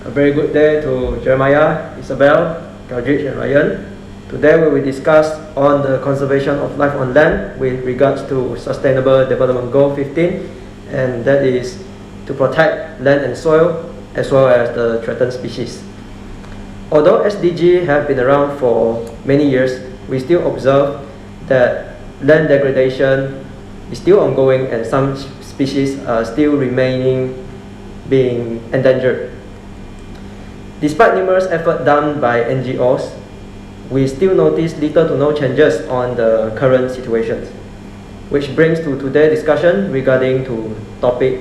A very good day to Jeremiah, Isabel, Kaldrich, and Ryan. Today we will discuss on the conservation of life on land with regards to Sustainable Development Goal 15, and that is to protect land and soil as well as the threatened species. Although SDG have been around for many years, we still observe that land degradation is still ongoing and some species are still remaining being endangered. Despite numerous efforts done by NGOs, we still notice little to no changes on the current situations, which brings to today's discussion regarding to topic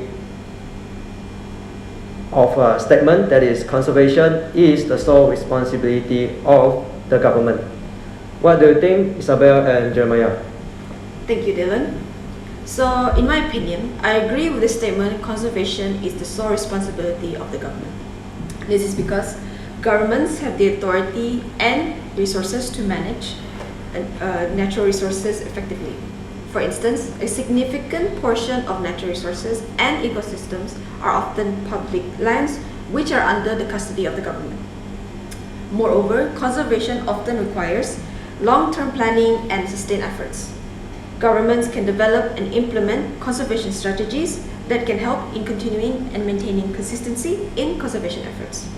of a statement that is conservation is the sole responsibility of the government. What do you think, Isabel and Jeremiah? Thank you, Dylan. So, in my opinion, I agree with the statement conservation is the sole responsibility of the government. This is because governments have the authority and resources to manage natural resources effectively. For instance, a significant portion of natural resources and ecosystems are often public lands which are under the custody of the government. Moreover, conservation often requires long-term planning and sustained efforts. Governments can develop and implement conservation strategies that can help in continuing and maintaining consistency in conservation efforts.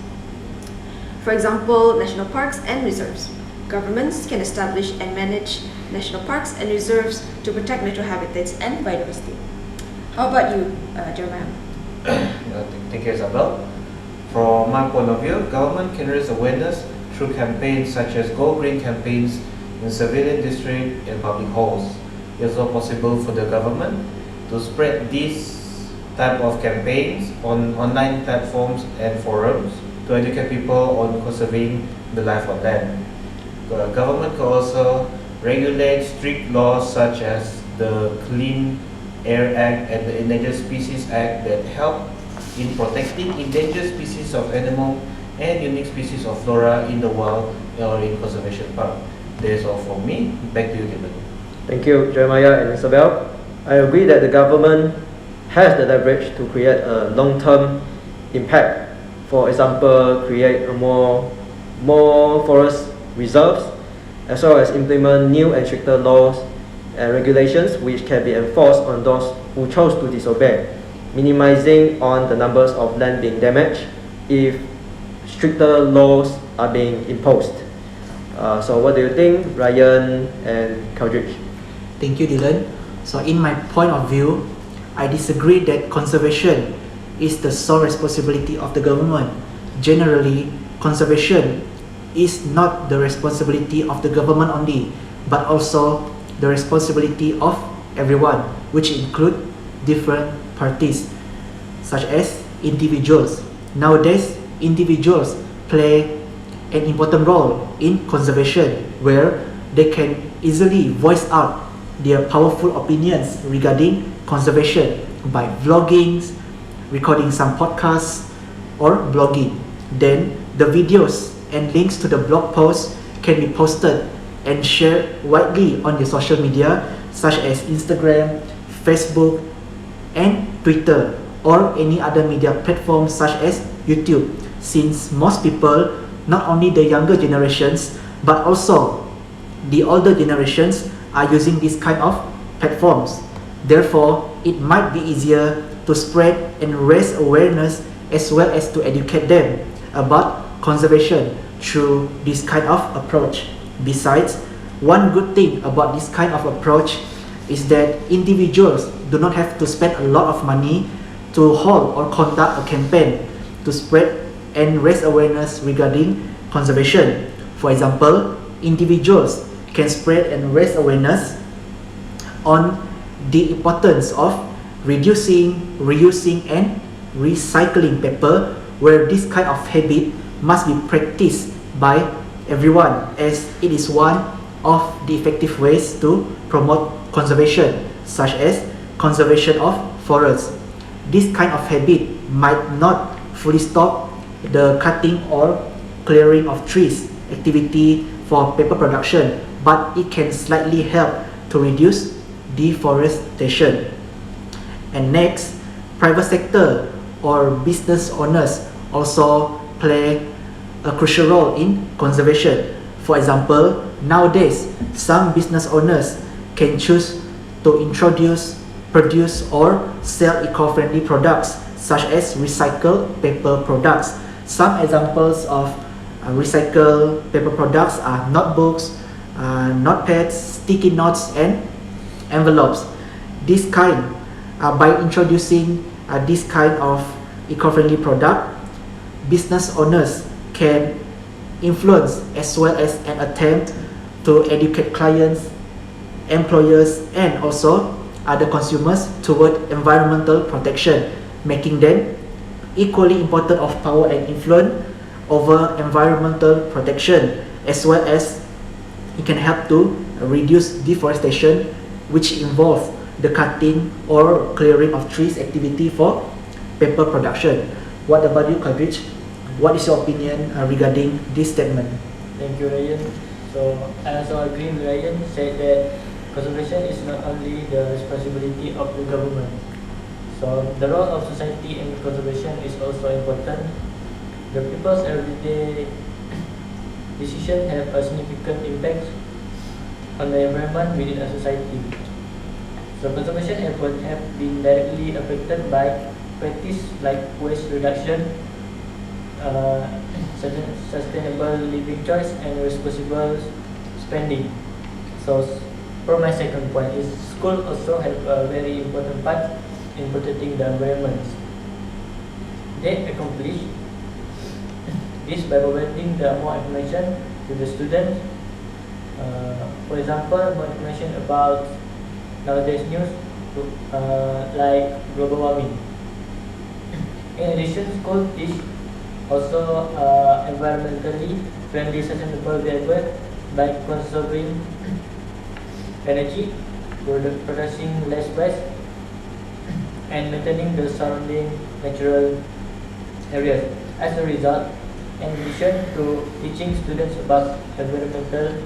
For example, national parks and reserves. Governments can establish and manage national parks and reserves to protect natural habitats and biodiversity. How about you, Jeremiah? Thank you, Isabel. From my point of view, government can raise awareness through campaigns such as Go Green campaigns in civilian district and public halls. It's also possible for the government to spread this type of campaigns on online platforms and forums to educate people on conserving the life on land. The government can also regulate strict laws such as the Clean Air Act and the Endangered Species Act that help in protecting endangered species of animal and unique species of flora in the wild or in conservation park. That's all from me. Back to you, Dylan. Thank you, Jeremiah and Isabel. I agree that the government has the leverage to create a long-term impact. For example, create more forest reserves, as well as implement new and stricter laws and regulations which can be enforced on those who chose to disobey, minimizing on the numbers of land being damaged if stricter laws are being imposed. So what do you think, Ryan and Kaldrich? Thank you, Dylan. So in my point of view, I disagree that conservation is the sole responsibility of the government. Generally, conservation is not the responsibility of the government only, but also the responsibility of everyone, which include different parties, such as individuals. Nowadays, individuals play an important role in conservation, where they can easily voice out their powerful opinions regarding conservation by vlogging, recording some podcasts, or blogging. Then the videos and links to the blog posts can be posted and shared widely on the social media such as Instagram, Facebook, and Twitter, or any other media platform such as YouTube, since most people, not only the younger generations but also the older generations, are using this kind of platforms. Therefore, it might be easier to spread and raise awareness as well as to educate them about conservation through this kind of approach. Besides, one good thing about this kind of approach is that individuals do not have to spend a lot of money to hold or conduct a campaign to spread and raise awareness regarding conservation. For example, individuals can spread and raise awareness on the importance of reducing, reusing, and recycling paper, where this kind of habit must be practiced by everyone, as it is one of the effective ways to promote conservation, such as conservation of forests. This kind of habit might not fully stop the cutting or clearing of trees activity for paper production, but it can slightly help to reduce deforestation. And next, private sector or business owners also play a crucial role in conservation. For example, nowadays, some business owners can choose to introduce, produce, or sell eco-friendly products such as recycled paper products. Some examples of recycled paper products are notebooks, notepads, sticky notes, and envelopes. This kind, by introducing this kind of eco-friendly product, business owners can influence as well as an attempt to educate clients, employers, and also other consumers toward environmental protection, making them equally important of power and influence over environmental protection, as well as it can help to reduce deforestation, which involves the cutting or clearing of trees activity for paper production. What about you, Kadrich? What is your opinion regarding this statement? Thank you, Ryan. So I also agree with Ryan said that conservation is not only the responsibility of the government. So the role of society in conservation is also important. The people's everyday decisions have a significant impact on the environment within a society. So conservation efforts have been directly affected by practice like waste reduction, sustainable living choice, and responsible spending. So for my second point is school also have a very important part in protecting the environment. They accomplish this by providing the more information to the students. For example, more information about nowadays news like global warming. In addition, school teach also environmentally friendly sustainable behavior by conserving energy, producing less waste, and maintaining the surrounding natural areas. As a result, in addition to teaching students about environmental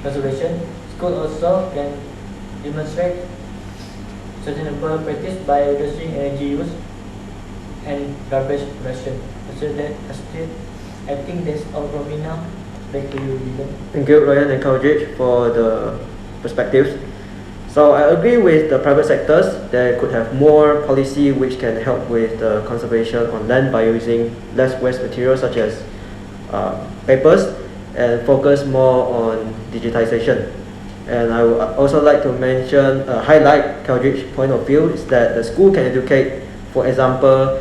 conservation, school also can demonstrate sustainable practice by reducing energy use and garbage production. So I think that's all from me now. Back to you, Dylan. Thank you, Ryan and Kaljit, for the perspectives. So I agree with the private sectors that could have more policy which can help with the conservation on land by using less waste materials such as papers and focus more on digitization. And I would also like to mention, highlight Kaljit's point of view is that the school can educate, for example,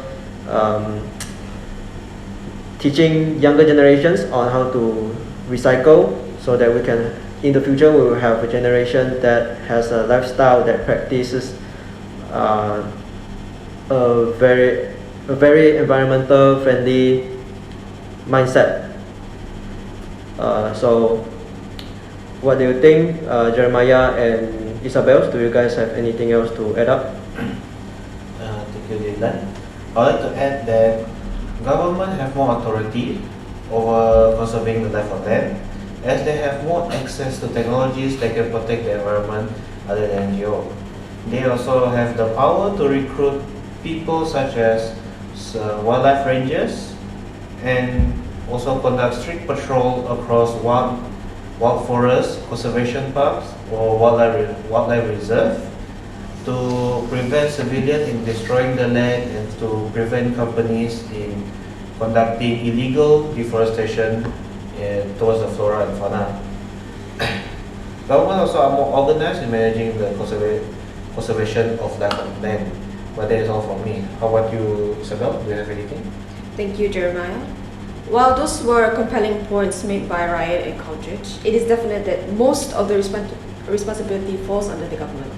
teaching younger generations on how to recycle so that we can, in the future, we will have a generation that has a lifestyle that practices a very environmental friendly mindset. So what do you think, Jeremiah and Isabel? Do you guys have anything else to add up? Thank you, Dylan. I'd like to add that government have more authority over conserving the life of land, as they have more access to technologies that can protect the environment other than NGO. They also have the power to recruit people such as wildlife rangers and also conduct strict patrol across wild forests, conservation parks, or wildlife reserve to prevent civilians in destroying the land and to prevent companies in conducting illegal deforestation towards the flora and fauna. Government also are more organized in managing the conservation of land. But that is all from me. How about you, Isabel? Do you have anything? Thank you, Jeremiah. While those were compelling points made by Ryan and Kaljit, it is definite that most of the responsibility falls under the government.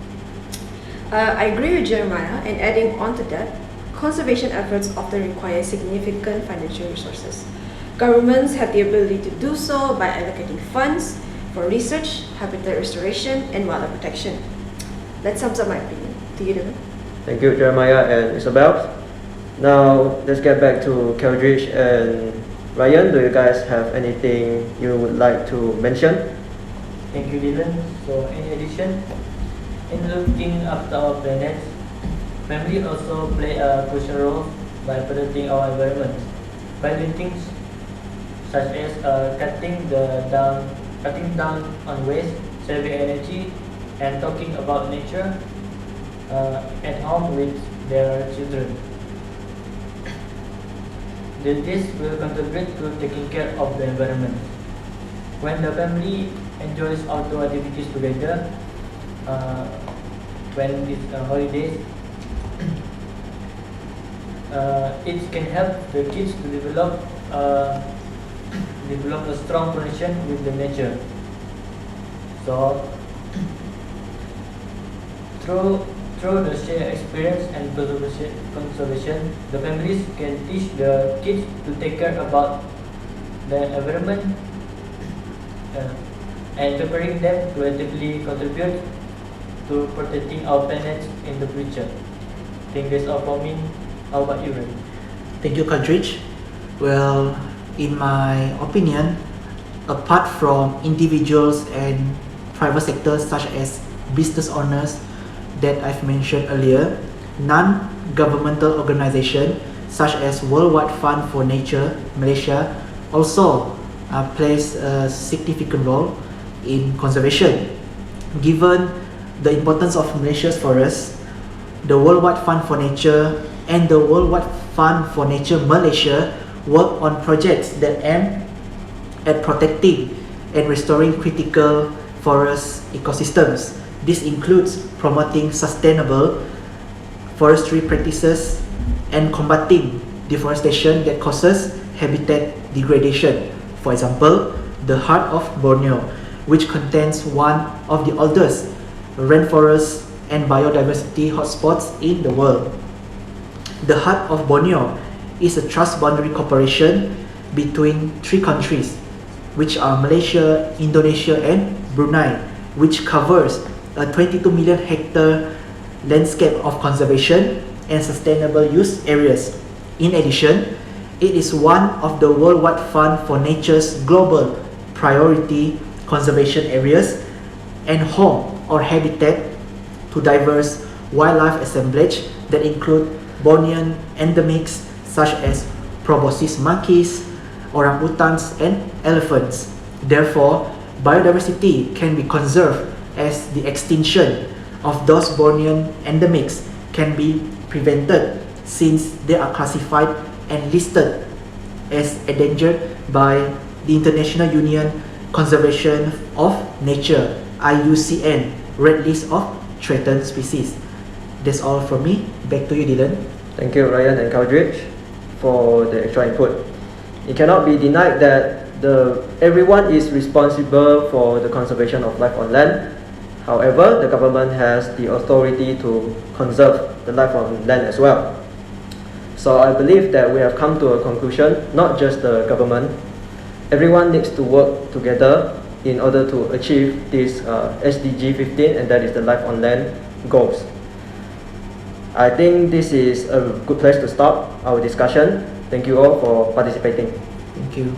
I agree with Jeremiah, and adding on to that, conservation efforts often require significant financial resources. Governments have the ability to do so by allocating funds for research, habitat restoration, and wildlife protection. That sums up my opinion. To you, Dylan. Thank you, Jeremiah and Isabel. Now let's get back to Keldridge and Ryan. Do you guys have anything you would like to mention? Thank you, Dylan. So in addition, in looking after our planet, family also play a crucial role by protecting our environment. by doing things such as cutting down on waste, saving energy, and talking about nature at home with their children. This will contribute to taking care of the environment. When the family enjoys outdoor activities together, when it's holidays, it can help the kids to develop a strong connection with the nature. So through the shared experience and conservation, the families can teach the kids to take care about the environment and preparing them to actively contribute to protecting our planet in the future. I think that's all for me. How about you, Ray? Thank you, Kadrich. Well, in my opinion, apart from individuals and private sectors such as business owners that I've mentioned earlier, non-governmental organizations such as Worldwide Fund for Nature, Malaysia, also plays a significant role in conservation. Given the importance of Malaysia's forests, the Worldwide Fund for Nature and the Worldwide Fund for Nature Malaysia work on projects that aim at protecting and restoring critical forest ecosystems. This includes promoting sustainable forestry practices and combating deforestation that causes habitat degradation. For example, the Heart of Borneo, which contains one of the oldest rainforests and biodiversity hotspots in the world. The Heart of Borneo is a trust-boundary cooperation between three countries, which are Malaysia, Indonesia, and Brunei, which covers a 22 million hectare landscape of conservation and sustainable use areas. In addition, it is one of the Worldwide Fund for Nature's global priority conservation areas and home or habitat to diverse wildlife assemblage that include Bornean endemics such as proboscis monkeys, orangutans, and elephants. Therefore, biodiversity can be conserved as the extinction of those Bornean endemics can be prevented since they are classified and listed as endangered by the International Union Conservation of Nature (IUCN) Red List of Threatened Species. That's all from me. Back to you, Dylan. Thank you, Ryan and Kaldrich, for the extra input. It cannot be denied that everyone is responsible for the conservation of life on land. However, the government has the authority to conserve the life on land as well. So I believe that we have come to a conclusion, not just the government. Everyone needs to work together in order to achieve this SDG 15, and that is the life on land goals. I think this is a good place to stop our discussion. Thank you all for participating. Thank you.